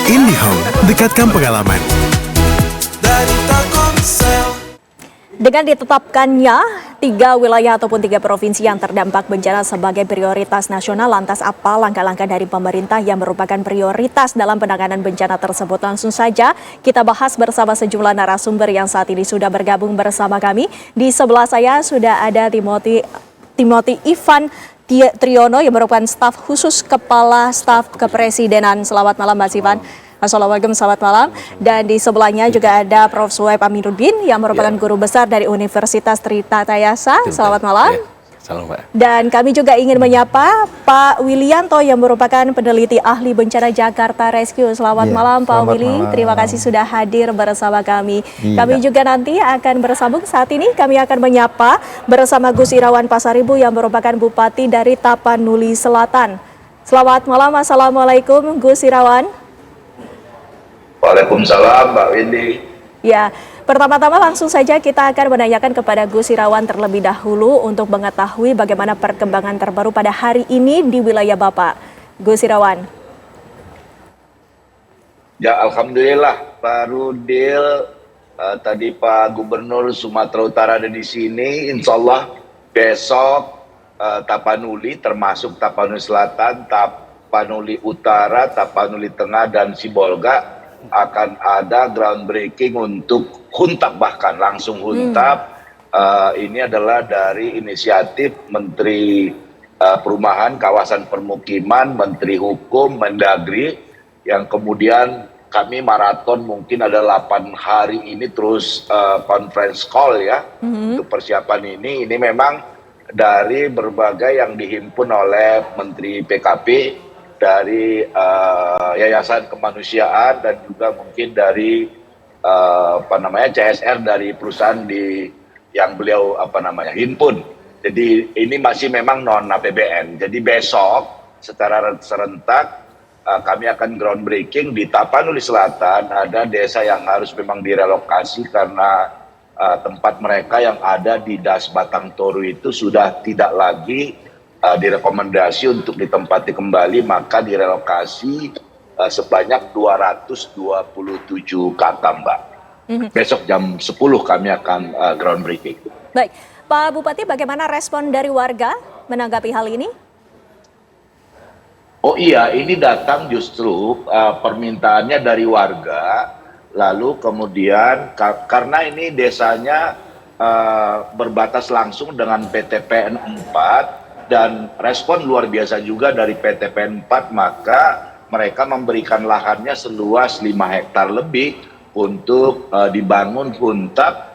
IndiHome, dekatkan pengalaman. Dengan ditetapkannya 3 wilayah ataupun 3 provinsi yang terdampak bencana sebagai prioritas nasional, lantas apa langkah-langkah dari pemerintah yang merupakan prioritas dalam penanganan bencana tersebut? Langsung saja kita bahas bersama sejumlah narasumber yang saat ini sudah bergabung bersama kami. Di sebelah saya sudah ada Timothy Ivan Triono yang merupakan staf khusus Kepala Staf Kepresidenan. Selamat malam Mas Ivan. Assalamualaikum, selamat malam. Dan di sebelahnya juga ada Prof. Suhaib Aminuddin yang merupakan guru besar dari Universitas Tritatayasa. Selamat malam. Salam, Pak. Dan kami juga ingin menyapa Pak Wilianto yang merupakan peneliti ahli bencana Jakarta Rescue. Selamat malam Pak Willy. Terima kasih sudah hadir bersama kami. Kami juga nanti akan bersambung. Saat ini kami akan menyapa bersama Gus Irawan Pasaribu yang merupakan Bupati dari Tapanuli Selatan. Selamat malam, Assalamualaikum Gus Irawan. Waalaikumsalam Mbak Windy. Ya, pertama-tama langsung saja kita akan menanyakan kepada Gus Irawan terlebih dahulu untuk mengetahui bagaimana perkembangan terbaru pada hari ini di wilayah Bapak. Gus Irawan. Ya, alhamdulillah Pak Rudil, tadi Pak Gubernur Sumatera Utara ada di sini. Insya Allah besok Tapanuli termasuk Tapanuli Selatan, Tapanuli Utara, Tapanuli Tengah dan Sibolga akan ada groundbreaking untuk huntap, bahkan langsung huntap. Ini adalah dari inisiatif Menteri Perumahan Kawasan Permukiman, Menteri Hukum, Mendagri, yang kemudian kami maraton mungkin ada 8 hari ini terus conference call ya untuk persiapan ini. Ini memang dari berbagai yang dihimpun oleh Menteri PKP, dari Yayasan Kemanusiaan dan juga mungkin dari CSR dari perusahaan yang beliau himpun. Jadi ini masih memang non APBN. Jadi besok secara serentak kami akan groundbreaking di Tapanuli Selatan. Ada desa yang harus memang direlokasi karena tempat mereka yang ada di Das Batang Toru itu sudah tidak lagi direkomendasi untuk ditempati kembali, maka direlokasi sebanyak 227 kakak, Mbak. Besok jam 10 kami akan groundbreaking. Baik, Pak Bupati, bagaimana respon dari warga menanggapi hal ini? Oh iya, ini datang justru permintaannya dari warga, lalu kemudian karena ini desanya berbatas langsung dengan PTPN 4, dan respon luar biasa juga dari PTPN 4, maka mereka memberikan lahannya seluas 5 hektar lebih untuk dibangun huntap,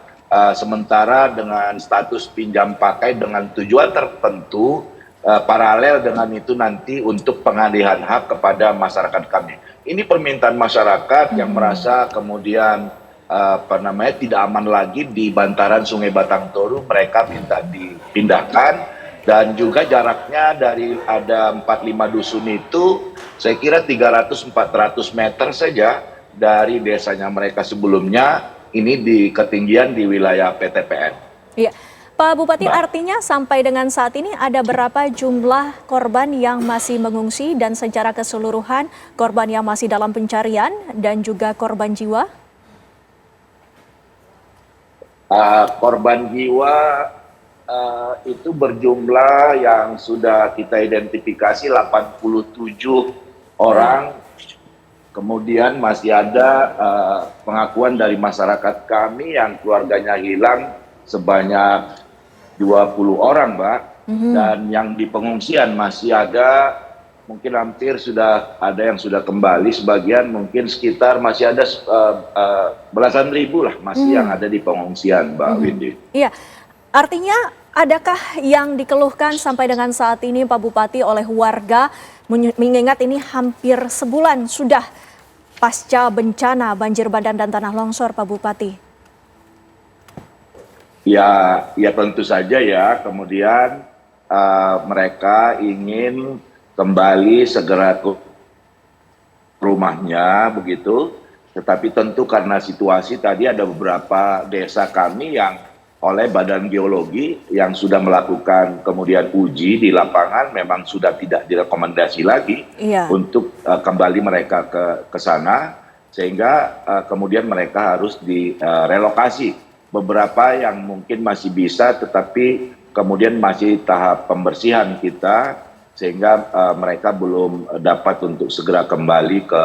sementara dengan status pinjam pakai dengan tujuan tertentu, paralel dengan itu nanti untuk pengalihan hak kepada masyarakat kami. Ini permintaan masyarakat yang merasa kemudian tidak aman lagi di bantaran Sungai Batang Toru, mereka minta dipindahkan. Dan juga jaraknya dari ada 45 dusun itu saya kira 300-400 meter saja dari desanya mereka sebelumnya, ini di ketinggian di wilayah PTPN. Iya, Pak Bupati, artinya sampai dengan saat ini ada berapa jumlah korban yang masih mengungsi dan secara keseluruhan korban yang masih dalam pencarian dan juga korban jiwa? Korban jiwa itu berjumlah yang sudah kita identifikasi 87 orang. Kemudian masih ada pengakuan dari masyarakat kami yang keluarganya hilang sebanyak 20 orang, Mbak. Dan yang di pengungsian masih ada mungkin hampir sudah ada yang sudah kembali, sebagian mungkin sekitar masih ada belasan ribu lah masih yang ada di pengungsian, Mbak Windy. Iya, artinya adakah yang dikeluhkan sampai dengan saat ini Pak Bupati oleh warga, mengingat ini hampir sebulan sudah pasca bencana banjir bandang dan tanah longsor, Pak Bupati? Ya tentu saja ya, kemudian mereka ingin kembali segera ke rumahnya begitu, tetapi tentu karena situasi tadi ada beberapa desa kami yang oleh Badan Geologi yang sudah melakukan kemudian uji di lapangan, memang sudah tidak direkomendasi lagi untuk kembali mereka ke sana, sehingga kemudian mereka harus direlokasi. Beberapa yang mungkin masih bisa, tetapi kemudian masih tahap pembersihan kita, sehingga mereka belum dapat untuk segera kembali ke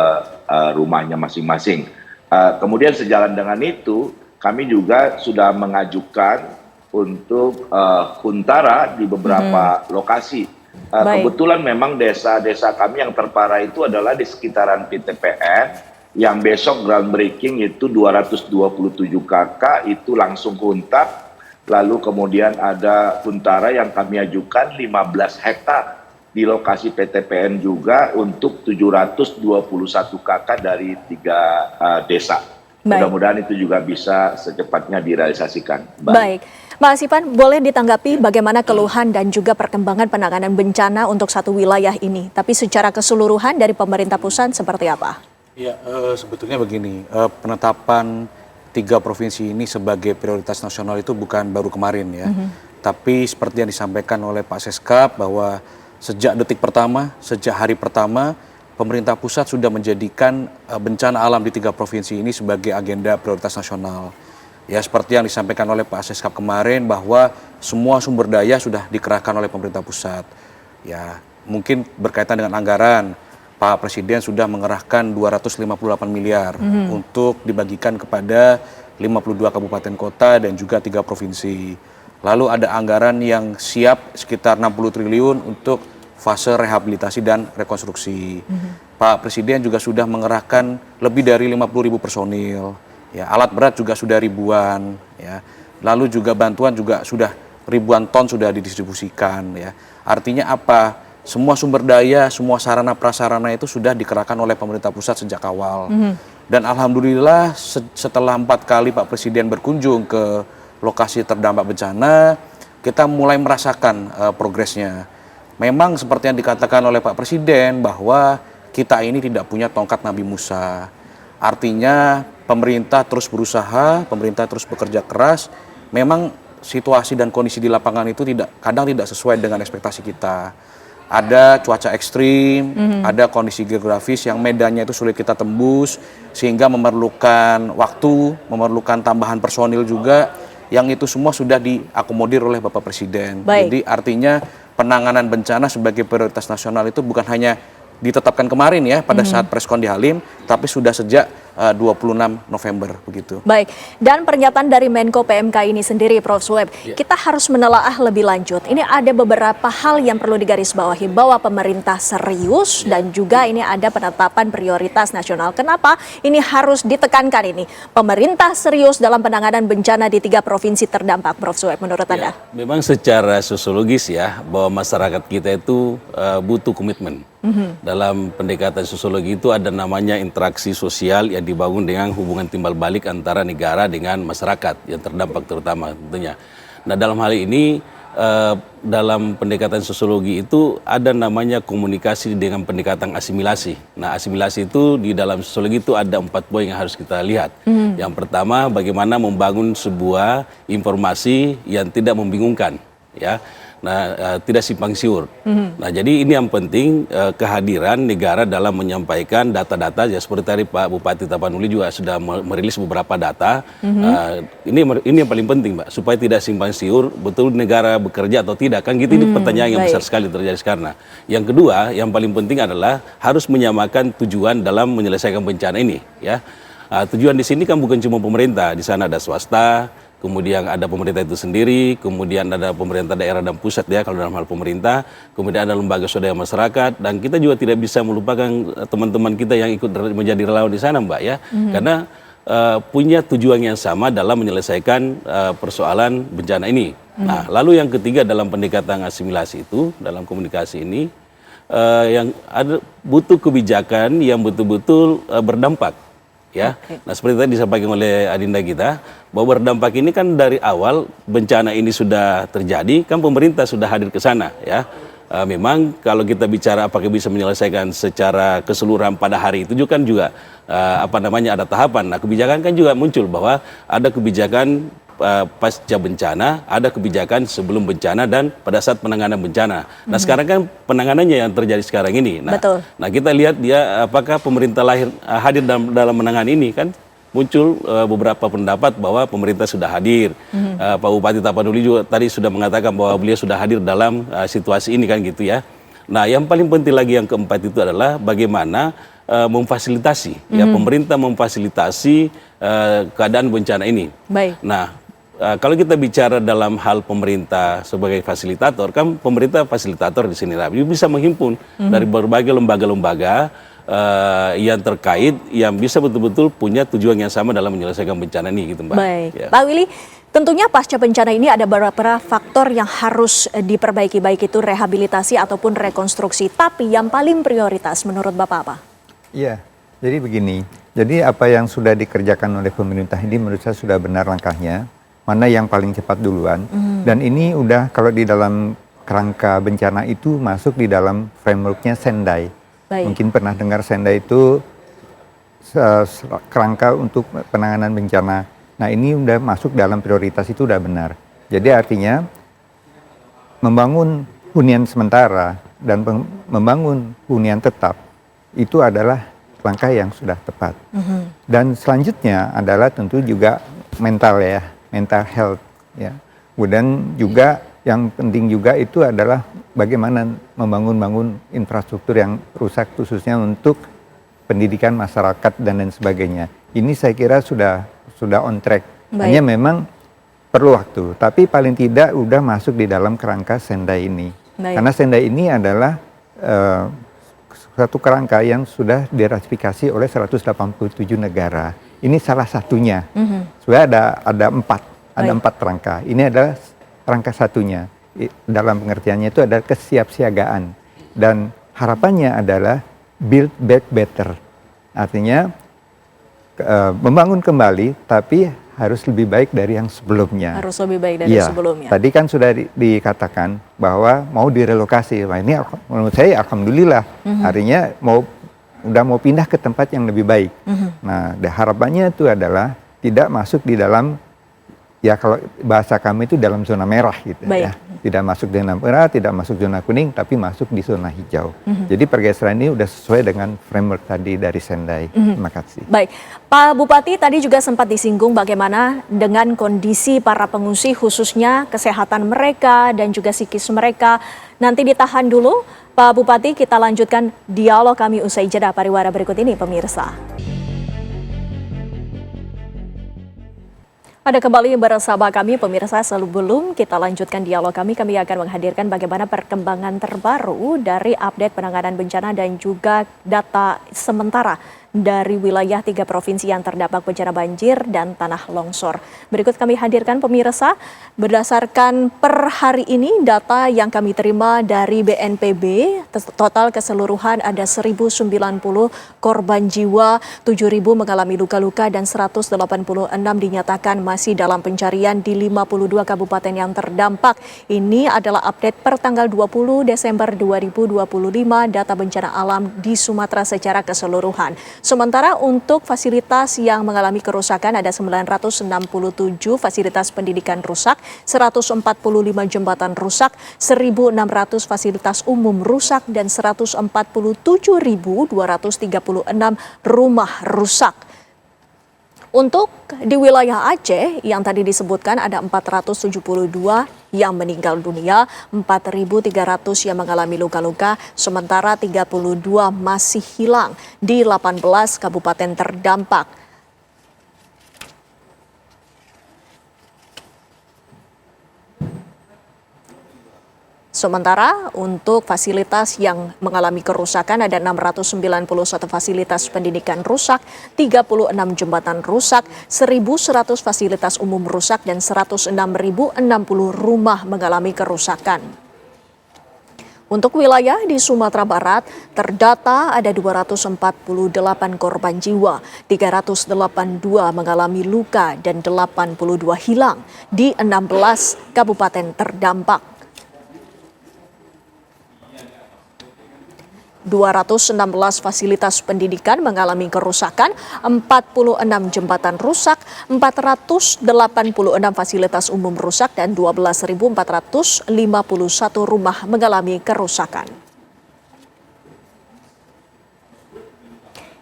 rumahnya masing-masing. Kemudian sejalan dengan itu, kami juga sudah mengajukan untuk huntara di beberapa lokasi. Kebetulan memang desa-desa kami yang terparah itu adalah di sekitaran PTPN, yang besok groundbreaking itu 227 KK itu langsung huntap. Lalu kemudian ada huntara yang kami ajukan 15 hektar di lokasi PTPN juga untuk 721 KK dari 3 desa. Mudah-mudahan itu juga bisa secepatnya direalisasikan. Baik, Mas Ivan, boleh ditanggapi bagaimana keluhan dan juga perkembangan penanganan bencana untuk satu wilayah ini? Tapi secara keseluruhan dari pemerintah pusat seperti apa? Ya, sebetulnya begini, penetapan 3 provinsi ini sebagai prioritas nasional itu bukan baru kemarin ya. Tapi seperti yang disampaikan oleh Pak Seskap bahwa sejak detik pertama, sejak hari pertama, pemerintah pusat sudah menjadikan bencana alam di 3 provinsi ini sebagai agenda prioritas nasional. Ya, seperti yang disampaikan oleh Pak Seskap kemarin bahwa semua sumber daya sudah dikerahkan oleh pemerintah pusat. Ya, mungkin berkaitan dengan anggaran, Pak Presiden sudah mengerahkan 258 miliar untuk dibagikan kepada 52 kabupaten kota dan juga 3 provinsi. Lalu ada anggaran yang siap sekitar 60 triliun untuk fase rehabilitasi dan rekonstruksi. Pak Presiden juga sudah mengerahkan lebih dari 50.000 personil. Ya, alat berat juga sudah ribuan. Ya. Lalu juga bantuan juga sudah ribuan ton sudah didistribusikan. Ya. Artinya apa? Semua sumber daya, semua sarana prasarana itu sudah dikerahkan oleh pemerintah pusat sejak awal. Dan alhamdulillah setelah 4 kali Pak Presiden berkunjung ke lokasi terdampak bencana, kita mulai merasakan progresnya. Memang seperti yang dikatakan oleh Pak Presiden bahwa kita ini tidak punya tongkat Nabi Musa. Artinya pemerintah terus berusaha, pemerintah terus bekerja keras. Memang situasi dan kondisi di lapangan itu kadang tidak sesuai dengan ekspektasi kita. Ada cuaca ekstrim, ada kondisi geografis yang medannya itu sulit kita tembus, sehingga memerlukan waktu, memerlukan tambahan personil juga, yang itu semua sudah diakomodir oleh Bapak Presiden. Jadi artinya penanganan bencana sebagai prioritas nasional itu bukan hanya ditetapkan kemarin ya pada saat preskon di Halim, tapi sudah sejak 26 November begitu. Baik, dan pernyataan dari Menko PMK ini sendiri, Prof. Sueb, kita harus menelaah lebih lanjut. Ini ada beberapa hal yang perlu digarisbawahi bahwa pemerintah serius dan juga ini ada penetapan prioritas nasional. Kenapa ini harus ditekankan ini? Pemerintah serius dalam penanganan bencana di 3 provinsi terdampak, Prof. Sueb, menurut Anda? Memang secara sosiologis ya, bahwa masyarakat kita itu butuh komitmen. Dalam pendekatan sosiologi itu ada namanya interaksi sosial yang dibangun dengan hubungan timbal balik antara negara dengan masyarakat yang terdampak terutama tentunya. Nah, dalam hal ini dalam pendekatan sosiologi itu ada namanya komunikasi dengan pendekatan asimilasi. Nah, asimilasi itu di dalam sosiologi itu ada 4 poin yang harus kita lihat. Yang pertama, bagaimana membangun sebuah informasi yang tidak membingungkan, ya. Nah, tidak simpang siur. Nah, jadi ini yang penting kehadiran negara dalam menyampaikan data-data ya, seperti tadi Pak Bupati Tapanuli juga sudah merilis beberapa data. Ini yang paling penting, Mbak, supaya tidak simpang siur betul negara bekerja atau tidak, kan gitu. Ini pertanyaan yang besar sekali terjadi sekarang. Yang kedua, yang paling penting adalah harus menyamakan tujuan dalam menyelesaikan bencana ini, ya. Tujuan di sini kan bukan cuma pemerintah, di sana ada swasta, kemudian ada pemerintah itu sendiri, kemudian ada pemerintah daerah dan pusat ya kalau dalam hal pemerintah, kemudian ada lembaga swadaya masyarakat, dan kita juga tidak bisa melupakan teman-teman kita yang ikut menjadi relawan di sana, Mbak, ya, karena punya tujuan yang sama dalam menyelesaikan persoalan bencana ini. Nah, lalu yang ketiga dalam pendekatan asimilasi itu, dalam komunikasi ini, yang ada butuh kebijakan yang betul-betul berdampak. Ya, nah seperti tadi disampaikan oleh Adinda kita, bahwa berdampak ini kan dari awal bencana ini sudah terjadi, kan pemerintah sudah hadir ke sana, ya. Memang kalau kita bicara apakah bisa menyelesaikan secara keseluruhan pada hari itu juga kan juga ada tahapan. Nah, kebijakan kan juga muncul bahwa ada kebijakan pasca bencana, ada kebijakan sebelum bencana dan pada saat penanganan bencana. Nah sekarang kan penanganannya yang terjadi sekarang ini. Betul. Nah kita lihat dia apakah pemerintah hadir dalam menangani ini kan. Muncul beberapa pendapat bahwa pemerintah sudah hadir. Pak Bupati Tapanuli juga tadi sudah mengatakan bahwa beliau sudah hadir dalam situasi ini kan gitu ya. Nah yang paling penting lagi yang keempat itu adalah bagaimana memfasilitasi, ya pemerintah memfasilitasi keadaan bencana ini. Baik. Nah kalau kita bicara dalam hal pemerintah sebagai fasilitator, kan pemerintah fasilitator di sini, dia bisa menghimpun dari berbagai lembaga-lembaga yang terkait yang bisa betul-betul punya tujuan yang sama dalam menyelesaikan bencana ini gitu Mbak. Baik, Ya. Pak Willy, tentunya pasca bencana ini ada beberapa faktor yang harus diperbaiki, baik itu rehabilitasi ataupun rekonstruksi. Tapi yang paling prioritas menurut Bapak apa? Iya, jadi begini. Jadi apa yang sudah dikerjakan oleh pemerintah ini menurut saya sudah benar langkahnya. Mana yang paling cepat duluan. Dan ini udah kalau di dalam kerangka bencana itu masuk di dalam frameworknya Sendai. Baik. Mungkin pernah dengar Sendai itu kerangka untuk penanganan bencana. Nah ini udah masuk dalam prioritas itu udah benar. Jadi artinya membangun hunian sementara dan membangun hunian tetap itu adalah langkah yang sudah tepat. Dan selanjutnya adalah tentu juga mental ya, mental health ya. Kemudian juga yang penting juga itu adalah bagaimana membangun infrastruktur yang rusak khususnya untuk pendidikan masyarakat dan lain sebagainya. Ini saya kira sudah on track. Baik. Hanya memang perlu waktu, tapi paling tidak udah masuk di dalam kerangka Sendai ini. Baik. Karena Sendai ini adalah satu kerangka yang sudah diratifikasi oleh 187 negara. Ini salah satunya. Sebenarnya ada empat kerangka. Ini adalah rangka satunya. Dalam pengertiannya itu adalah kesiapsiagaan. Dan harapannya adalah build back better. Artinya membangun kembali tapi harus lebih baik dari yang sebelumnya. Harus lebih baik dari sebelumnya. Tadi kan sudah dikatakan bahwa mau direlokasi. Nah, ini menurut saya alhamdulillah. Artinya udah mau pindah ke tempat yang lebih baik. Nah, harapannya itu adalah tidak masuk di dalam, ya kalau bahasa kami itu dalam zona merah gitu ya. Tidak masuk zona merah, tidak masuk zona kuning, tapi masuk di zona hijau. Jadi pergeseran ini udah sesuai dengan framework tadi dari Sendai. Terima kasih. Baik, Pak Bupati tadi juga sempat disinggung bagaimana dengan kondisi para pengungsi khususnya kesehatan mereka dan juga psikis mereka. Nanti ditahan dulu, Pak Bupati, kita lanjutkan dialog kami usai jeda pariwara berikut ini pemirsa. Ada kembali bersama kami pemirsa, sebelum kita lanjutkan dialog kami akan menghadirkan bagaimana perkembangan terbaru dari update penanganan bencana dan juga data sementara dari wilayah 3 provinsi yang terdampak bencana banjir dan tanah longsor. Berikut kami hadirkan pemirsa, berdasarkan per hari ini data yang kami terima dari BNPB, total keseluruhan ada 1.090 korban jiwa, 7.000 mengalami luka-luka dan 186 dinyatakan masih dalam pencarian di 52 kabupaten yang terdampak. Ini adalah update per tanggal 20 Desember 2025 data bencana alam di Sumatera secara keseluruhan. Sementara untuk fasilitas yang mengalami kerusakan ada 967 fasilitas pendidikan rusak, 145 jembatan rusak, 1.600 fasilitas umum rusak, dan 147.236 rumah rusak. Untuk di wilayah Aceh yang tadi disebutkan ada 472 yang meninggal dunia, 4.300 yang mengalami luka-luka, sementara 32 masih hilang di 18 kabupaten terdampak. Sementara untuk fasilitas yang mengalami kerusakan ada 691 fasilitas pendidikan rusak, 36 jembatan rusak, 1.100 fasilitas umum rusak, dan 106.060 rumah mengalami kerusakan. Untuk wilayah di Sumatera Barat, terdata ada 248 korban jiwa, 382 mengalami luka, dan 82 hilang di 16 kabupaten terdampak. 216 fasilitas pendidikan mengalami kerusakan, 46 jembatan rusak, 486 fasilitas umum rusak, dan 12.451 rumah mengalami kerusakan.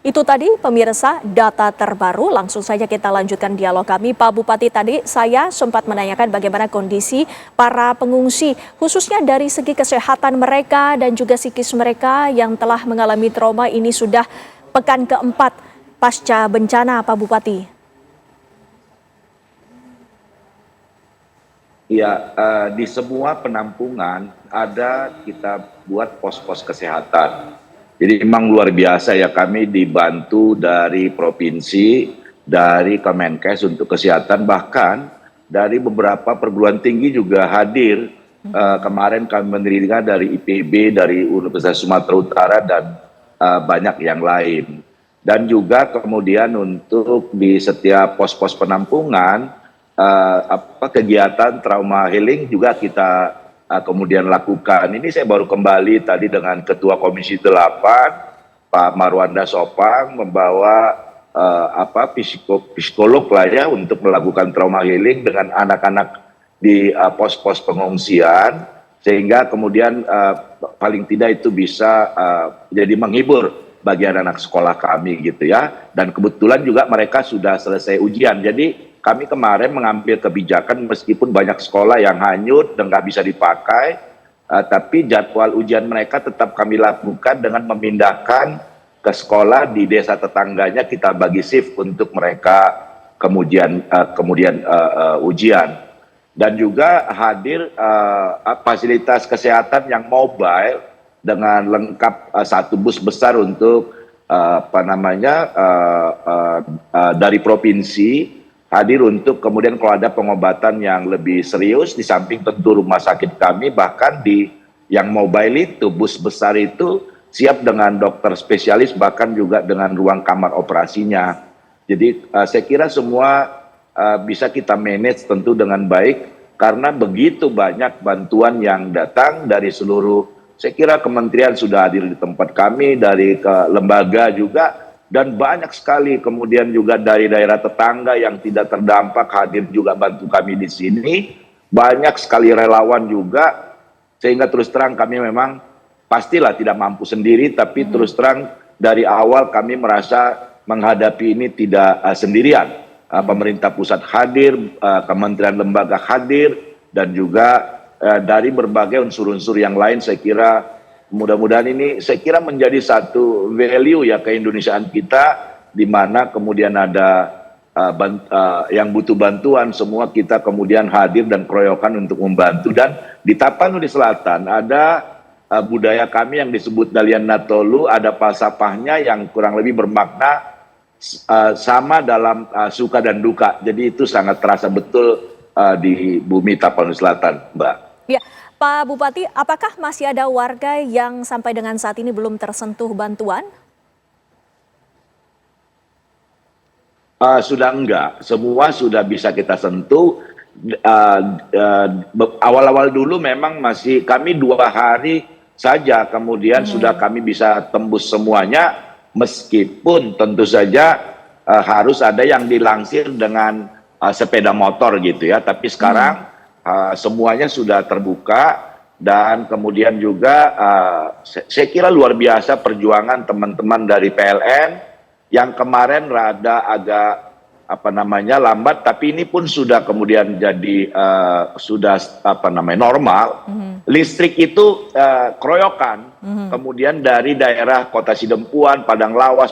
Itu tadi pemirsa data terbaru, langsung saja kita lanjutkan dialog kami. Pak Bupati, tadi saya sempat menanyakan bagaimana kondisi para pengungsi, khususnya dari segi kesehatan mereka dan juga psikis mereka yang telah mengalami trauma. Ini sudah pekan keempat pasca bencana, Pak Bupati. Ya, di semua penampungan ada kita buat pos-pos kesehatan. Jadi memang luar biasa ya, kami dibantu dari provinsi, dari Kemenkes untuk kesehatan, bahkan dari beberapa perguruan tinggi juga hadir. Kemarin kami menerima dari IPB, dari Universitas Sumatera Utara, dan banyak yang lain. Dan juga kemudian untuk di setiap pos-pos penampungan, kegiatan trauma healing juga kita kemudian lakukan. Ini saya baru kembali tadi dengan Ketua Komisi 8, Pak Marwanda Sopang, membawa psikolog lah ya untuk melakukan trauma healing dengan anak-anak di pos-pos pengungsian, sehingga kemudian paling tidak itu bisa jadi menghibur bagi anak-anak sekolah kami gitu ya. Dan kebetulan juga mereka sudah selesai ujian. Jadi kami kemarin mengambil kebijakan meskipun banyak sekolah yang hanyut dan nggak bisa dipakai, tapi jadwal ujian mereka tetap kami lakukan dengan memindahkan ke sekolah di desa tetangganya, kita bagi shift untuk mereka kemudian ujian. Dan juga hadir fasilitas kesehatan yang mobile dengan lengkap satu bus besar untuk dari provinsi, hadir untuk kemudian kalau ada pengobatan yang lebih serius, di samping tentu rumah sakit kami, bahkan di yang mobile itu, bus besar itu siap dengan dokter spesialis, bahkan juga dengan ruang kamar operasinya. Jadi saya kira semua bisa kita manage tentu dengan baik, karena begitu banyak bantuan yang datang dari seluruh, saya kira kementerian sudah hadir di tempat kami, dari lembaga juga, dan banyak sekali kemudian juga dari daerah tetangga yang tidak terdampak hadir juga bantu kami di sini. Banyak sekali relawan juga, sehingga terus terang kami memang pastilah tidak mampu sendiri, tapi terus terang dari awal kami merasa menghadapi ini tidak sendirian. Pemerintah pusat hadir, kementerian lembaga hadir, dan juga dari berbagai unsur-unsur yang lain. Saya kira mudah-mudahan ini saya kira menjadi satu value ya keindonesiaan kita, di mana kemudian ada yang butuh bantuan, semua kita kemudian hadir dan keroyokan untuk membantu. Dan di Tapanuli Selatan ada budaya kami yang disebut Dalian Natolu, ada falsafahnya yang kurang lebih bermakna sama dalam suka dan duka. Jadi itu sangat terasa betul di bumi Tapanuli Selatan, Mbak. Ya. Pak Bupati, apakah masih ada warga yang sampai dengan saat ini belum tersentuh bantuan? Sudah enggak, semua sudah bisa kita sentuh. Awal-awal dulu memang masih kami 2 hari saja, kemudian sudah kami bisa tembus semuanya, meskipun tentu saja harus ada yang dilansir dengan sepeda motor gitu ya, tapi sekarang semuanya sudah terbuka. Dan kemudian juga saya kira luar biasa perjuangan teman-teman dari PLN yang kemarin rada agak lambat, tapi ini pun sudah kemudian jadi normal. Listrik itu keroyokan, kemudian dari daerah Kota Sidempuan, Padang Lawas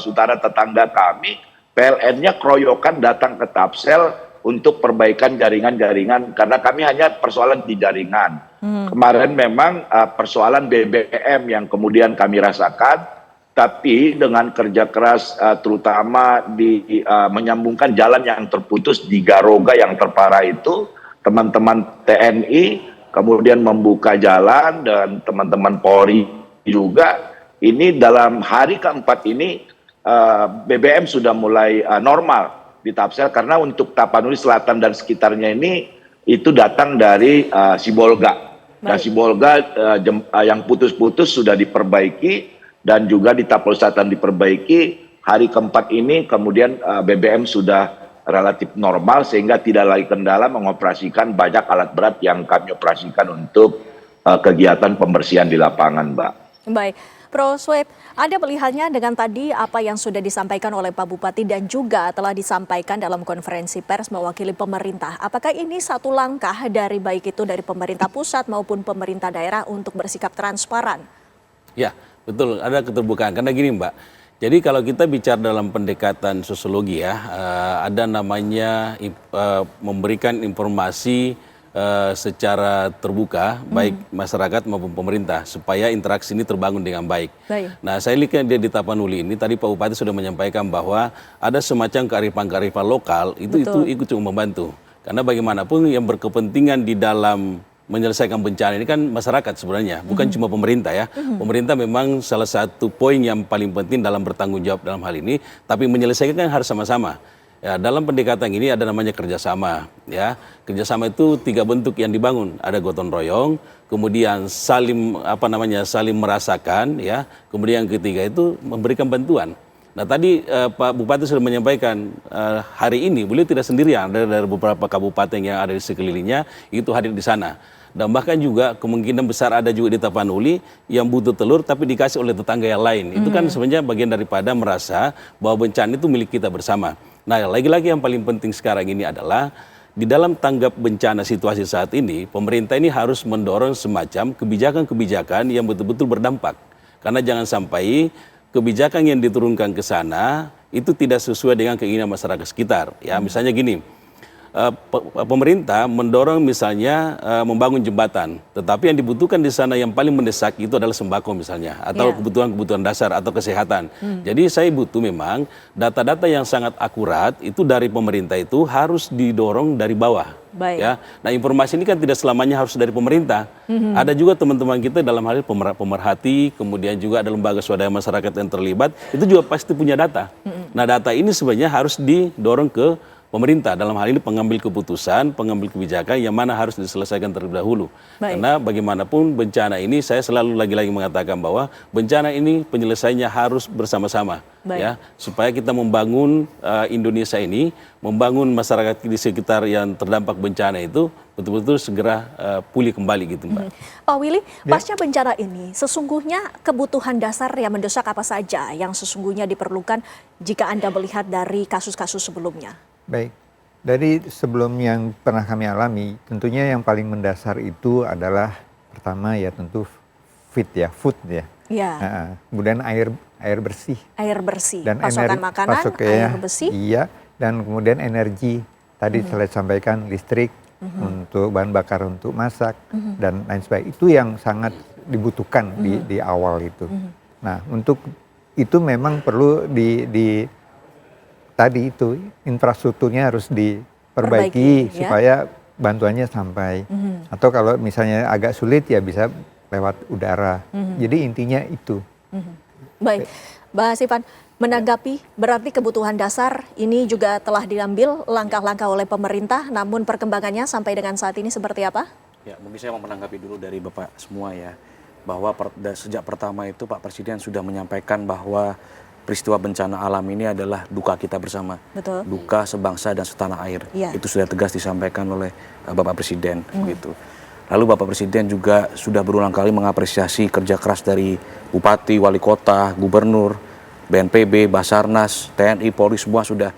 Utara, tetangga kami, PLN-nya keroyokan datang ke Tapsel untuk perbaikan jaringan-jaringan, karena kami hanya persoalan di jaringan. Kemarin memang persoalan BBM yang kemudian kami rasakan, tapi dengan kerja keras terutama di menyambungkan jalan yang terputus di Garoga yang terparah itu, teman-teman TNI kemudian membuka jalan, dan teman-teman Polri juga. Ini dalam hari keempat ini BBM sudah mulai normal di Tapsel, karena untuk Tapanuli Selatan dan sekitarnya ini itu datang dari Sibolga. Nah, Sibolga yang putus-putus sudah diperbaiki, dan juga di Tapol Selatan diperbaiki. Hari keempat ini kemudian BBM sudah relatif normal sehingga tidak lagi kendala mengoperasikan banyak alat berat yang kami operasikan untuk kegiatan pembersihan di lapangan, Mbak. Baik, Prof. Swaib, Anda melihatnya dengan tadi apa yang sudah disampaikan oleh Pak Bupati dan juga telah disampaikan dalam konferensi pers mewakili pemerintah. Apakah ini satu langkah dari baik itu dari pemerintah pusat maupun pemerintah daerah untuk bersikap transparan? Ya, betul. Ada keterbukaan. Karena gini, Mbak. Jadi kalau kita bicara dalam pendekatan sosiologi ya, ada namanya memberikan informasi secara terbuka, baik masyarakat maupun pemerintah, supaya interaksi ini terbangun dengan baik. Nah, saya lihat dia di Tapanuli ini, tadi Pak Bupati sudah menyampaikan bahwa ada semacam kearifan-kearifan lokal, itu ikut cukup membantu. Karena bagaimanapun yang berkepentingan di dalam menyelesaikan bencana ini kan masyarakat sebenarnya, bukan cuma pemerintah ya. Pemerintah memang salah satu poin yang paling penting dalam bertanggung jawab dalam hal ini, tapi menyelesaikan kan harus sama-sama. Ya, dalam pendekatan ini ada namanya kerjasama. Ya, kerjasama itu 3 bentuk yang dibangun. Ada gotong royong, kemudian saling saling merasakan, ya. Kemudian yang ketiga itu memberikan bantuan. Nah tadi Pak Bupati sudah menyampaikan hari ini beliau tidak sendirian, ada dari beberapa kabupaten yang ada di sekelilingnya itu hadir di sana. Dan bahkan juga kemungkinan besar ada juga di Tapanuli yang butuh telur tapi dikasih oleh tetangga yang lain. Itu kan sebenarnya bagian daripada merasa bahwa bencana itu milik kita bersama. Nah lagi-lagi yang paling penting sekarang ini adalah di dalam tanggap bencana situasi saat ini, pemerintah ini harus mendorong semacam kebijakan-kebijakan yang betul-betul berdampak. Karena jangan sampai kebijakan yang diturunkan ke sana itu tidak sesuai dengan keinginan masyarakat sekitar. Ya, misalnya gini, pemerintah mendorong misalnya membangun jembatan, tetapi yang dibutuhkan di sana yang paling mendesak itu adalah sembako misalnya, atau kebutuhan-kebutuhan dasar atau kesehatan. Jadi saya butuh memang data-data yang sangat akurat itu dari pemerintah itu harus didorong dari bawah. Ya, nah informasi ini kan tidak selamanya harus dari pemerintah. Ada juga teman-teman kita dalam hal ini pemerhati, kemudian juga ada lembaga swadaya masyarakat yang terlibat, itu juga pasti punya data. Nah data ini sebenarnya harus didorong ke pemerintah, dalam hal ini pengambil keputusan, pengambil kebijakan yang mana harus diselesaikan terlebih dahulu. Karena bagaimanapun bencana ini, saya selalu lagi-lagi mengatakan bahwa bencana ini penyelesaiannya harus bersama-sama. Ya, supaya kita membangun Indonesia ini, membangun masyarakat di sekitar yang terdampak bencana itu betul-betul segera pulih kembali gitu, Mbak. Pak Willy, pasca bencana ini sesungguhnya kebutuhan dasar yang mendesak apa saja yang sesungguhnya diperlukan jika Anda melihat dari kasus-kasus sebelumnya? Baik, dari sebelum yang pernah kami alami, tentunya yang paling mendasar itu adalah pertama ya tentu food ya. Kemudian air bersih. Air bersih, dan pasokan makanan, air bersih. Iya, dan kemudian energi. Tadi saya sampaikan listrik untuk bahan bakar untuk masak dan lain sebagainya. Itu yang sangat dibutuhkan di awal itu. Nah, untuk itu memang perlu tadi itu infrastrukturnya harus diperbaiki supaya bantuannya sampai. Atau kalau misalnya agak sulit ya bisa lewat udara. Jadi intinya itu. Baik, Mbak Hasifan, menanggapi berarti kebutuhan dasar ini juga telah diambil langkah-langkah oleh pemerintah, namun perkembangannya sampai dengan saat ini seperti apa? Ya, mungkin saya mau menanggapi dulu dari Bapak semua ya, bahwa sejak pertama itu Pak Presiden sudah menyampaikan bahwa peristiwa bencana alam ini adalah duka kita bersama. Betul. Duka sebangsa dan setanah air. Itu sudah tegas disampaikan oleh Bapak Presiden. Begitu. Lalu Bapak Presiden juga sudah berulang kali mengapresiasi kerja keras dari Bupati, Wali Kota, Gubernur, BNPB, Basarnas, TNI, Polri semua sudah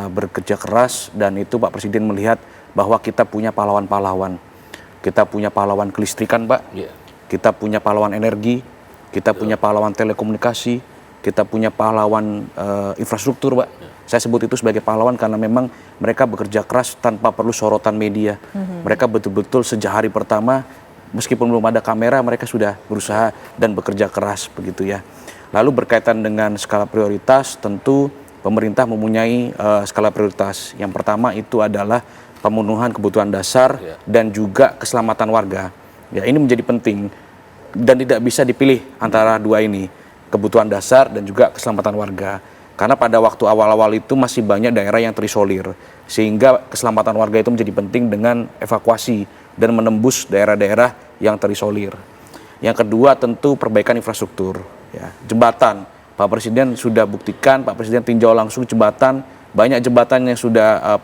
bekerja keras, dan itu Pak Presiden melihat bahwa kita punya pahlawan-pahlawan. Kita punya pahlawan kelistrikan, Pak. Kita punya pahlawan energi, kita punya pahlawan telekomunikasi, kita punya pahlawan infrastruktur, Pak. Saya sebut itu sebagai pahlawan karena memang mereka bekerja keras tanpa perlu sorotan media. Mereka betul-betul sejak hari pertama, meskipun belum ada kamera, mereka sudah berusaha dan bekerja keras, begitu ya. Lalu berkaitan dengan skala prioritas, tentu pemerintah mempunyai skala prioritas. Yang pertama itu adalah pemenuhan kebutuhan dasar dan juga keselamatan warga. Ya, ini menjadi penting dan tidak bisa dipilih antara dua ini, kebutuhan dasar dan juga keselamatan warga. Karena pada waktu awal-awal itu masih banyak daerah yang terisolir, sehingga keselamatan warga itu menjadi penting dengan evakuasi dan menembus daerah-daerah yang terisolir. Yang kedua tentu perbaikan infrastruktur. ya, jembatan. Pak Presiden sudah buktikan, Pak Presiden tinjau langsung jembatan, banyak jembatan yang sudah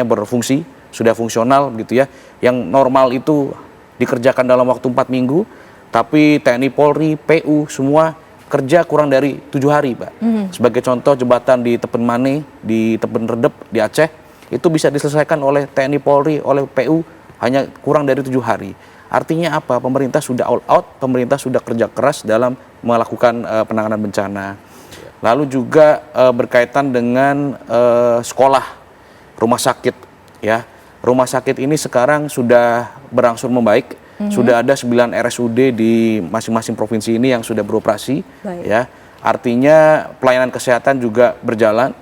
berfungsi, sudah fungsional gitu ya. Yang normal itu dikerjakan dalam waktu 4 minggu, tapi TNI, Polri, PU semua kerja kurang dari 7 hari, Pak. Sebagai contoh jembatan di Tepen Mane, di Tepen Redep, di Aceh, itu bisa diselesaikan oleh TNI, Polri, oleh PU hanya kurang dari 7 hari. Artinya apa? Pemerintah sudah all out, pemerintah sudah kerja keras dalam melakukan penanganan bencana. Lalu juga berkaitan dengan sekolah, rumah sakit, ya. Rumah sakit ini sekarang sudah berangsur membaik, sudah ada 9 RSUD di masing-masing provinsi ini yang sudah beroperasi, ya. Artinya pelayanan kesehatan juga berjalan.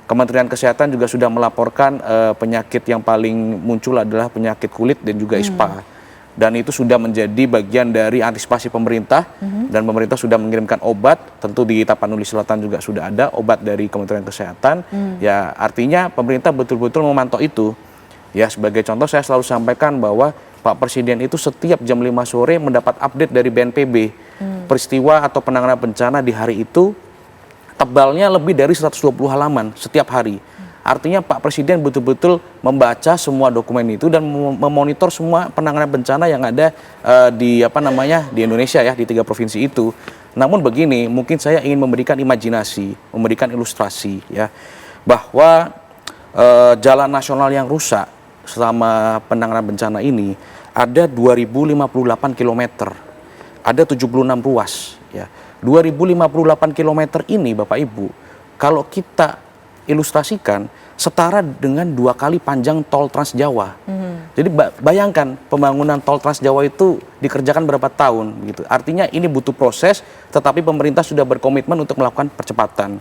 Kementerian Kesehatan juga sudah melaporkan penyakit yang paling muncul adalah penyakit kulit dan juga ISPA. Dan itu sudah menjadi bagian dari antisipasi pemerintah, dan pemerintah sudah mengirimkan obat. Tentu di Tapanuli Selatan juga sudah ada obat dari Kementerian Kesehatan. Ya, artinya pemerintah betul-betul memantau itu. Ya, sebagai contoh saya selalu sampaikan bahwa Pak Presiden itu setiap jam 5 sore mendapat update dari BNPB. Peristiwa atau penanganan bencana di hari itu tebalnya lebih dari 120 halaman setiap hari. Artinya Pak Presiden betul-betul membaca semua dokumen itu dan memonitor semua penanganan bencana yang ada di Indonesia ya, di 3 provinsi itu. Namun begini, mungkin saya ingin memberikan imajinasi, memberikan ilustrasi ya, bahwa jalan nasional yang rusak selama penanganan bencana ini ada 2058 km. Ada 76 ruas ya. 2058 km ini Bapak Ibu, kalau kita ilustrasikan setara dengan 2 kali panjang tol Trans Jawa. Jadi bayangkan pembangunan tol Trans Jawa itu dikerjakan berapa tahun gitu. Artinya ini butuh proses, tetapi pemerintah sudah berkomitmen untuk melakukan percepatan.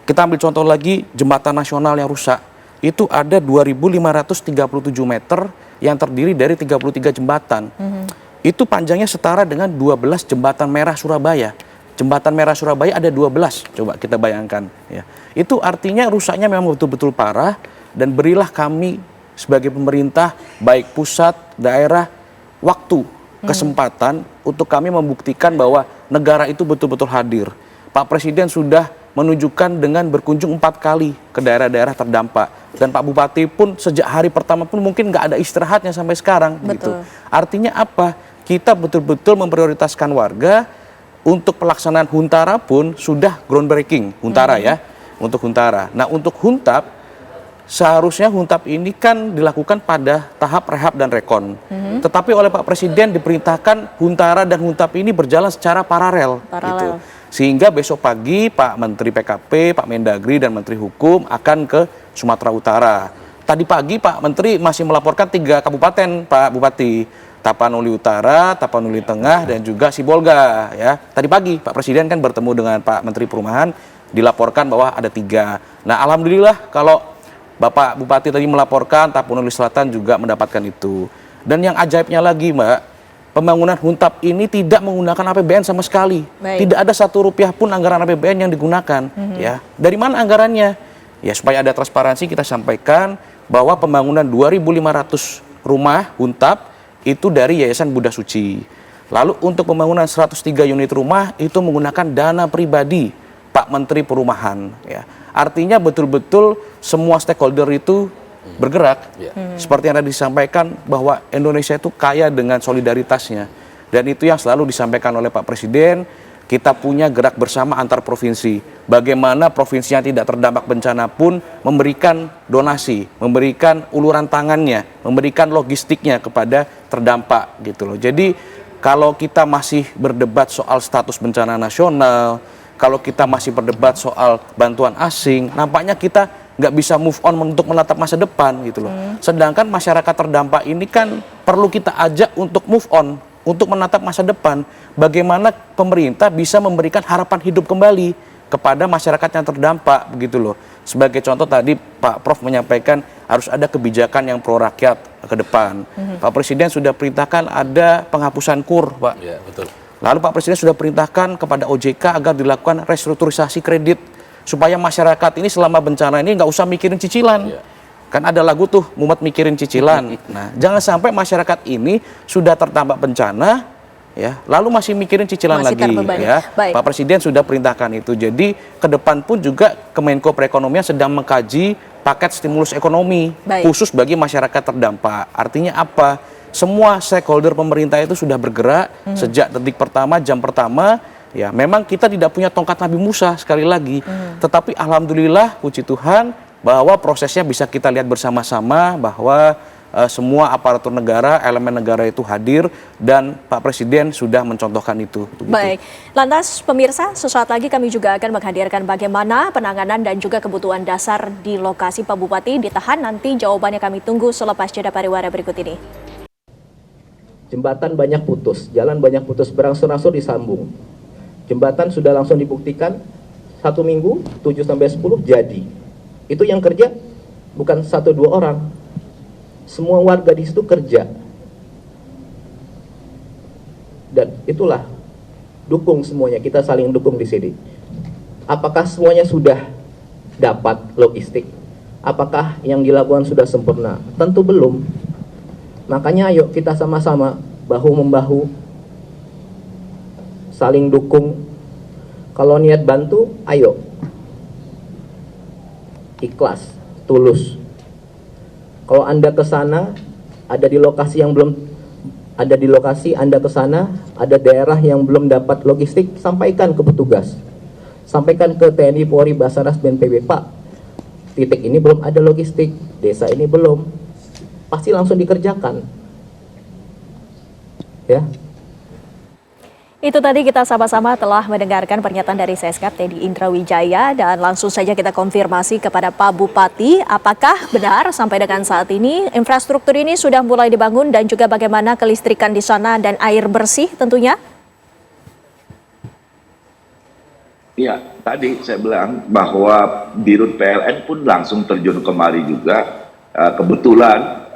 Kita ambil contoh lagi jembatan nasional yang rusak. Itu ada 2.537 meter yang terdiri dari 33 jembatan. Itu panjangnya setara dengan 12 jembatan merah Surabaya. Jembatan merah Surabaya ada 12, coba kita bayangkan. Ya. Itu artinya rusaknya memang betul-betul parah, dan berilah kami sebagai pemerintah, baik pusat, daerah, waktu, kesempatan untuk kami membuktikan bahwa negara itu betul-betul hadir. Pak Presiden sudah menunjukkan dengan berkunjung 4 kali ke daerah-daerah terdampak. Dan Pak Bupati pun sejak hari pertama pun mungkin nggak ada istirahatnya sampai sekarang. Gitu. Artinya apa? Kita betul-betul memprioritaskan warga. Untuk pelaksanaan Huntara pun sudah groundbreaking, Huntara ya, untuk Huntara. Nah untuk Huntap, seharusnya Huntap ini kan dilakukan pada tahap rehab dan rekon. Tetapi oleh Pak Presiden diperintahkan Huntara dan Huntap ini berjalan secara paralel. Gitu. Sehingga besok pagi Pak Menteri PKP, Pak Mendagri dan Menteri Hukum akan ke Sumatera Utara. Tadi pagi Pak Menteri masih melaporkan 3 kabupaten Pak Bupati. Tapanuli Utara, Tapanuli Tengah, dan juga Sibolga. Ya. Tadi pagi Pak Presiden kan bertemu dengan Pak Menteri Perumahan, dilaporkan bahwa ada 3. Nah alhamdulillah kalau Bapak Bupati tadi melaporkan, Tapanuli Selatan juga mendapatkan itu. Dan yang ajaibnya lagi Mbak, pembangunan Huntap ini tidak menggunakan APBN sama sekali. Tidak ada 1 rupiah pun anggaran APBN yang digunakan. Ya. Dari mana anggarannya? Ya supaya ada transparansi kita sampaikan bahwa pembangunan 2.500 rumah Huntap itu dari Yayasan Buddha Suci. Lalu untuk pembangunan 103 unit rumah itu menggunakan dana pribadi Pak Menteri Perumahan. Ya. Artinya betul-betul semua stakeholder itu bergerak. Seperti yang tadi disampaikan bahwa Indonesia itu kaya dengan solidaritasnya. Dan itu yang selalu disampaikan oleh Pak Presiden. Kita punya gerak bersama antar provinsi. Bagaimana provinsi yang tidak terdampak bencana pun memberikan donasi, memberikan uluran tangannya, memberikan logistiknya kepada terdampak gitu loh. Jadi kalau kita masih berdebat soal status bencana nasional, kalau kita masih berdebat soal bantuan asing, nampaknya kita nggak bisa move on untuk menatap masa depan gitu loh. Sedangkan masyarakat terdampak ini kan perlu kita ajak untuk move on, untuk menatap masa depan. Bagaimana pemerintah bisa memberikan harapan hidup kembali kepada masyarakat yang terdampak begitu loh. Sebagai contoh tadi Pak Prof menyampaikan harus ada kebijakan yang pro rakyat ke depan. Pak Presiden sudah perintahkan ada penghapusan KUR, Pak. Ya, betul. Lalu Pak Presiden sudah perintahkan kepada OJK agar dilakukan restrukturisasi kredit supaya masyarakat ini selama bencana ini nggak usah mikirin cicilan. Kan ada lagu tuh, mumet mikirin cicilan. Nah, jangan sampai masyarakat ini sudah terdampak bencana, ya, lalu masih mikirin cicilan Masih lagi, terbebani. ya. Baik. Pak Presiden sudah perintahkan itu. Jadi ke depan pun juga Kemenko Perekonomian sedang mengkaji paket stimulus ekonomi Baik. khusus bagi masyarakat terdampak. Artinya apa? Semua stakeholder pemerintah itu sudah bergerak sejak detik pertama, jam pertama. Ya, memang kita tidak punya tongkat Nabi Musa sekali lagi. Tetapi alhamdulillah, puji Tuhan, bahwa prosesnya bisa kita lihat bersama-sama bahwa semua aparatur negara, elemen negara itu hadir dan Pak Presiden sudah mencontohkan itu. Baik, lantas pemirsa, sesaat lagi kami juga akan menghadirkan bagaimana penanganan dan juga kebutuhan dasar di lokasi Pak Bupati ditahan. Nanti jawabannya kami tunggu selepas jeda pariwara berikut ini. Jembatan banyak putus, jalan banyak putus, berangsur-angsur disambung. Jembatan sudah langsung dibuktikan 1 minggu, 7-10 jadi. Itu yang kerja bukan 1-2 orang. Semua warga di situ kerja. Dan itulah dukung semuanya, kita saling dukung di sini. Apakah semuanya sudah dapat logistik? Apakah yang dilakukan sudah sempurna? Tentu belum. Makanya ayo kita sama-sama bahu-membahu, saling dukung. Kalau niat bantu, ayo. Ikhlas, tulus. Kalau Anda ke sana, ada di lokasi yang belum, ada di lokasi Anda ke sana, ada daerah yang belum dapat logistik, sampaikan ke petugas. Sampaikan ke TNI, Polri, Basarnas, BNPB, Pak, titik ini belum ada logistik, desa ini belum. Pasti langsung dikerjakan. Ya. Itu tadi kita sama-sama telah mendengarkan pernyataan dari Seskap Teddy Indra Wijaya dan langsung saja kita konfirmasi kepada Pak Bupati apakah benar sampai dengan saat ini infrastruktur ini sudah mulai dibangun dan juga bagaimana kelistrikan di sana dan air bersih tentunya? Iya, tadi saya bilang bahwa Dirut PLN pun langsung terjun kemari juga. Kebetulan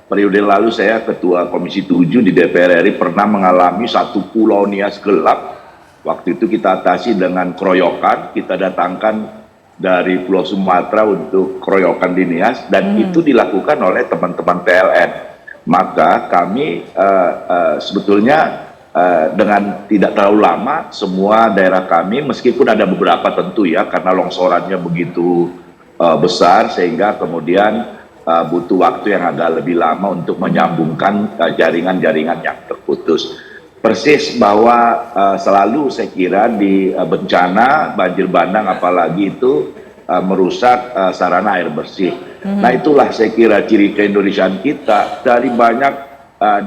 periode lalu saya Ketua Komisi 7 di DPR RI pernah mengalami satu pulau Nias gelap. Waktu itu kita atasi dengan keroyokan, kita datangkan dari Pulau Sumatera untuk keroyokan di Nias dan itu dilakukan oleh teman-teman PLN. Maka kami sebetulnya dengan tidak terlalu lama semua daerah kami, meskipun ada beberapa tentu ya karena longsorannya begitu besar sehingga kemudian butuh waktu yang agak lebih lama untuk menyambungkan jaringan-jaringan yang terputus. Persis bahwa selalu saya kira di bencana banjir bandang apalagi itu merusak sarana air bersih. Nah itulah saya kira ciri keindonesiaan kita. Dari banyak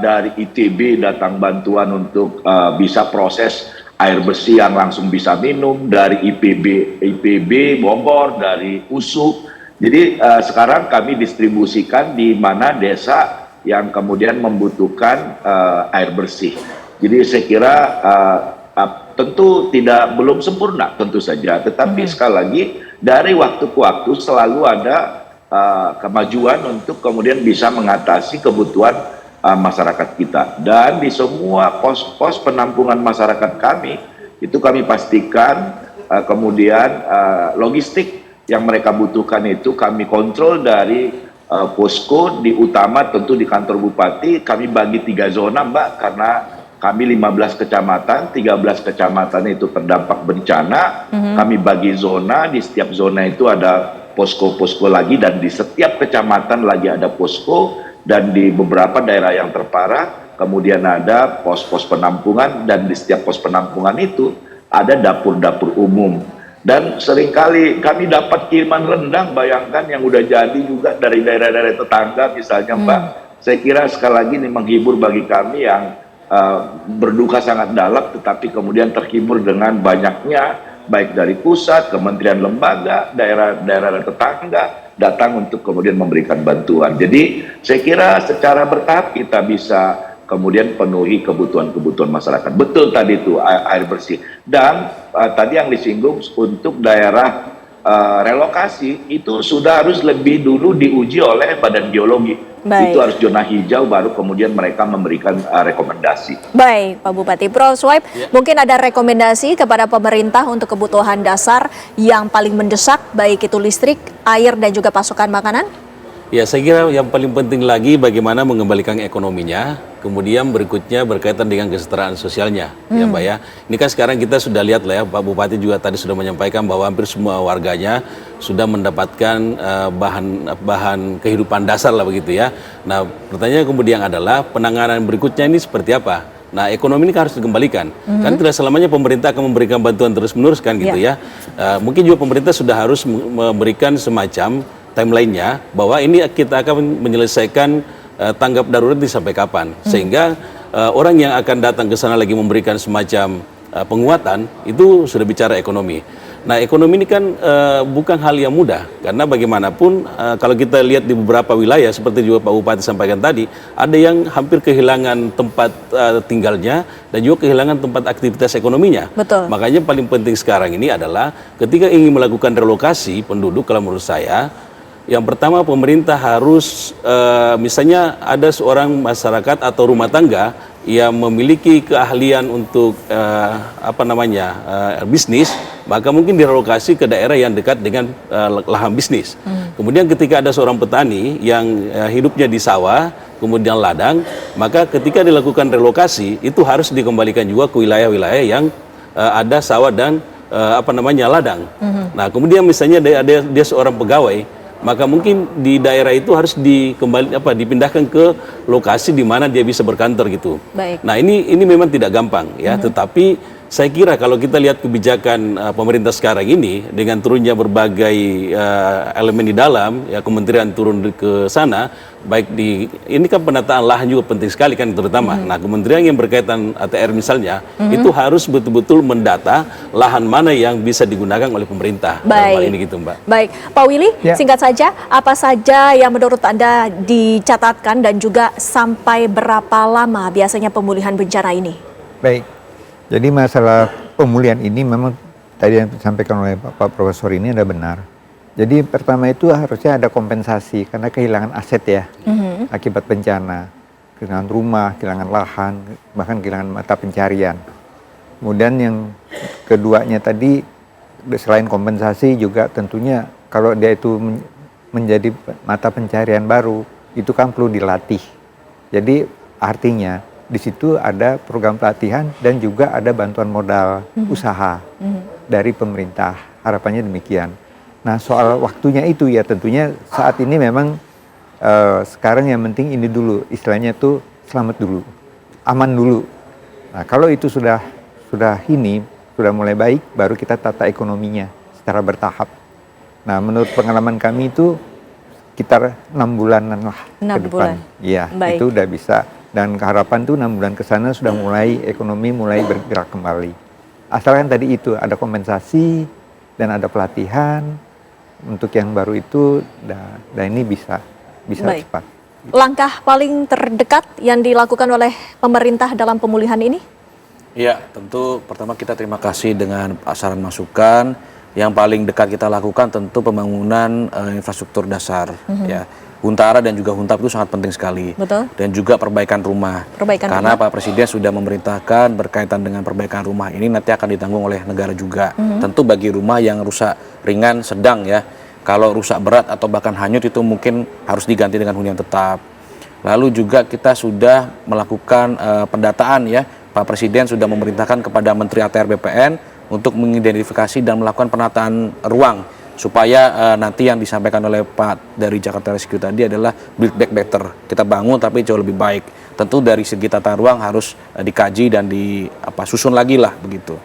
dari ITB datang bantuan untuk bisa proses air bersih yang langsung bisa minum, dari IPB Bogor, dari USU. Jadi sekarang kami distribusikan di mana desa yang kemudian membutuhkan air bersih. Jadi saya kira tentu belum sempurna tentu saja, tetapi sekali lagi dari waktu ke waktu selalu ada kemajuan untuk kemudian bisa mengatasi kebutuhan masyarakat kita. Dan di semua pos-pos penampungan masyarakat kami itu kami pastikan kemudian logistik yang mereka butuhkan itu kami kontrol dari posko di utama tentu di kantor bupati. Kami bagi 3 zona Mbak karena kami 15 kecamatan, 13 kecamatan itu terdampak bencana. Kami bagi zona, di setiap zona itu ada posko-posko lagi dan di setiap kecamatan lagi ada posko dan di beberapa daerah yang terparah kemudian ada pos-pos penampungan dan di setiap pos penampungan itu ada dapur-dapur umum. Dan seringkali kami dapat kiriman rendang, bayangkan yang udah jadi juga dari daerah-daerah tetangga misalnya Mbak. Saya kira sekali lagi ini menghibur bagi kami yang berduka sangat dalam, tetapi kemudian terhibur dengan banyaknya baik dari pusat, kementerian lembaga, daerah-daerah tetangga datang untuk kemudian memberikan bantuan. Jadi saya kira secara bertahap kita bisa kemudian penuhi kebutuhan-kebutuhan masyarakat. Betul tadi itu air bersih. Dan tadi yang disinggung untuk daerah relokasi itu sudah harus lebih dulu diuji oleh Badan Geologi. Baik. Itu harus zona hijau baru kemudian mereka memberikan rekomendasi. Baik, Pak Bupati. Prof. Swaib, mungkin ada rekomendasi kepada pemerintah untuk kebutuhan dasar yang paling mendesak, baik itu listrik, air, dan juga pasokan makanan? Ya, saya kira yang paling penting lagi bagaimana mengembalikan ekonominya. kemudian berikutnya berkaitan dengan kesejahteraan sosialnya, ya Mbak ya. Ini kan sekarang kita sudah lihat lah ya, Pak Bupati juga tadi sudah menyampaikan bahwa hampir semua warganya sudah mendapatkan bahan kehidupan dasar lah begitu ya. Nah, pertanyaan kemudian adalah penanganan berikutnya ini seperti apa? Nah, ekonomi ini harus dikembalikan. Kan tidak selamanya pemerintah akan memberikan bantuan terus-menerus kan gitu ya. Mungkin juga pemerintah sudah harus memberikan semacam timeline-nya bahwa ini kita akan menyelesaikan tanggap darurat sampai kapan, sehingga orang yang akan datang ke sana lagi memberikan semacam penguatan itu sudah bicara ekonomi. Nah, ekonomi ini kan bukan hal yang mudah, karena bagaimanapun kalau kita lihat di beberapa wilayah seperti juga Pak Bupati sampaikan tadi, ada yang hampir kehilangan tempat tinggalnya dan juga kehilangan tempat aktivitas ekonominya. Betul. Makanya paling penting sekarang ini adalah ketika ingin melakukan relokasi penduduk, kalau menurut saya yang pertama pemerintah harus misalnya ada seorang masyarakat atau rumah tangga yang memiliki keahlian untuk bisnis, maka mungkin direlokasi ke daerah yang dekat dengan lahan bisnis. Kemudian ketika ada seorang petani yang hidupnya di sawah, kemudian ladang, maka ketika dilakukan relokasi itu harus dikembalikan juga ke wilayah-wilayah yang ada sawah dan ladang. Nah, kemudian misalnya dia seorang pegawai, maka mungkin di daerah itu harus dipindahkan ke lokasi di mana dia bisa berkantor gitu. Baik. Nah, ini memang tidak gampang ya, tetapi saya kira kalau kita lihat kebijakan pemerintah sekarang ini dengan turunnya berbagai elemen di dalam, ya kementerian turun ke sana, baik ini kan penataan lahan juga penting sekali kan terutama. Nah, kementerian yang berkaitan ATR misalnya, itu harus betul-betul mendata lahan mana yang bisa digunakan oleh pemerintah. Baik. Hal ini gitu, Mbak. Baik, Pak Willy, Ya. singkat saja, apa saja yang menurut Anda dicatatkan dan juga sampai berapa lama biasanya pemulihan bencana ini? Baik, jadi masalah pemulihan ini memang tadi yang disampaikan oleh Pak Profesor ini ada benar. Jadi pertama itu harusnya ada kompensasi karena kehilangan aset ya, akibat bencana, kehilangan rumah, kehilangan lahan, bahkan kehilangan mata pencarian. Kemudian yang keduanya tadi selain kompensasi juga tentunya kalau dia itu menjadi mata pencarian baru, itu kan perlu dilatih. Jadi artinya di situ ada program pelatihan dan juga ada bantuan modal usaha dari pemerintah. Harapannya demikian. Nah, soal waktunya itu ya tentunya saat ini memang sekarang yang penting ini dulu, istilahnya tuh selamat dulu, aman dulu. Nah, kalau itu sudah mulai baik, baru kita tata ekonominya secara bertahap. Nah, menurut pengalaman kami itu sekitar 6 bulanan lah 6 ke depan. bulan. Iya, Baik. itu udah bisa. Dan harapan tuh 6 bulan ke sana sudah mulai ekonomi mulai bergerak kembali. Asalkan tadi itu ada kompensasi dan ada pelatihan untuk yang baru itu, dan ini bisa Baik. cepat. Langkah paling terdekat yang dilakukan oleh pemerintah dalam pemulihan ini? Ya, tentu pertama kita terima kasih dengan saran masukan. Yang paling dekat kita lakukan tentu pembangunan infrastruktur dasar, ya. Huntara dan juga Huntap itu sangat penting sekali. Betul. Dan juga perbaikan rumah. Karena Pak Presiden sudah memerintahkan berkaitan dengan perbaikan rumah ini nanti akan ditanggung oleh negara juga. Tentu bagi rumah yang rusak ringan, sedang ya. Kalau rusak berat atau bahkan hanyut itu mungkin harus diganti dengan hunian tetap. Lalu juga kita sudah melakukan pendataan ya. Pak Presiden sudah memerintahkan kepada Menteri ATR BPN untuk mengidentifikasi dan melakukan penataan ruang supaya nanti yang disampaikan oleh Pak dari Jakarta Rescue tadi adalah build back better. Kita bangun tapi jauh lebih baik. Tentu dari segi tata ruang harus dikaji dan susun lagi lah begitu.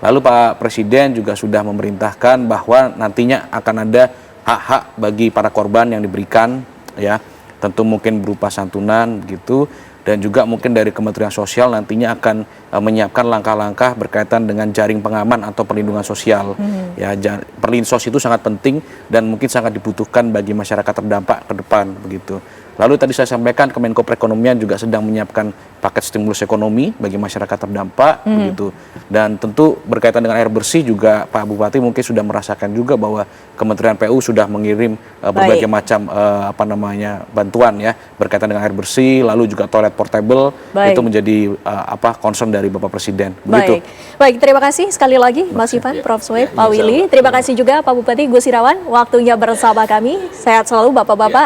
Lalu Pak Presiden juga sudah memerintahkan bahwa nantinya akan ada hak-hak bagi para korban yang diberikan ya. Tentu mungkin berupa santunan gitu. Dan juga mungkin dari Kementerian Sosial nantinya akan menyiapkan langkah-langkah berkaitan dengan jaring pengaman atau perlindungan sosial. Ya, perlinsos itu sangat penting dan mungkin sangat dibutuhkan bagi masyarakat terdampak ke depan begitu. Lalu tadi saya sampaikan Kemenko Perekonomian juga sedang menyiapkan paket stimulus ekonomi bagi masyarakat terdampak begitu. Dan tentu berkaitan dengan air bersih juga Pak Bupati mungkin sudah merasakan juga bahwa Kementerian PU sudah mengirim berbagai macam bantuan ya berkaitan dengan air bersih, lalu juga toilet portable. Itu menjadi concern dari Bapak Presiden. Begitu. Baik, terima kasih sekali lagi Mas Ivan, Prof. Suhaib, Pak Willy. Terima kasih juga Pak Bupati Gus Irawan waktunya bersama kami. Sehat selalu Bapak-bapak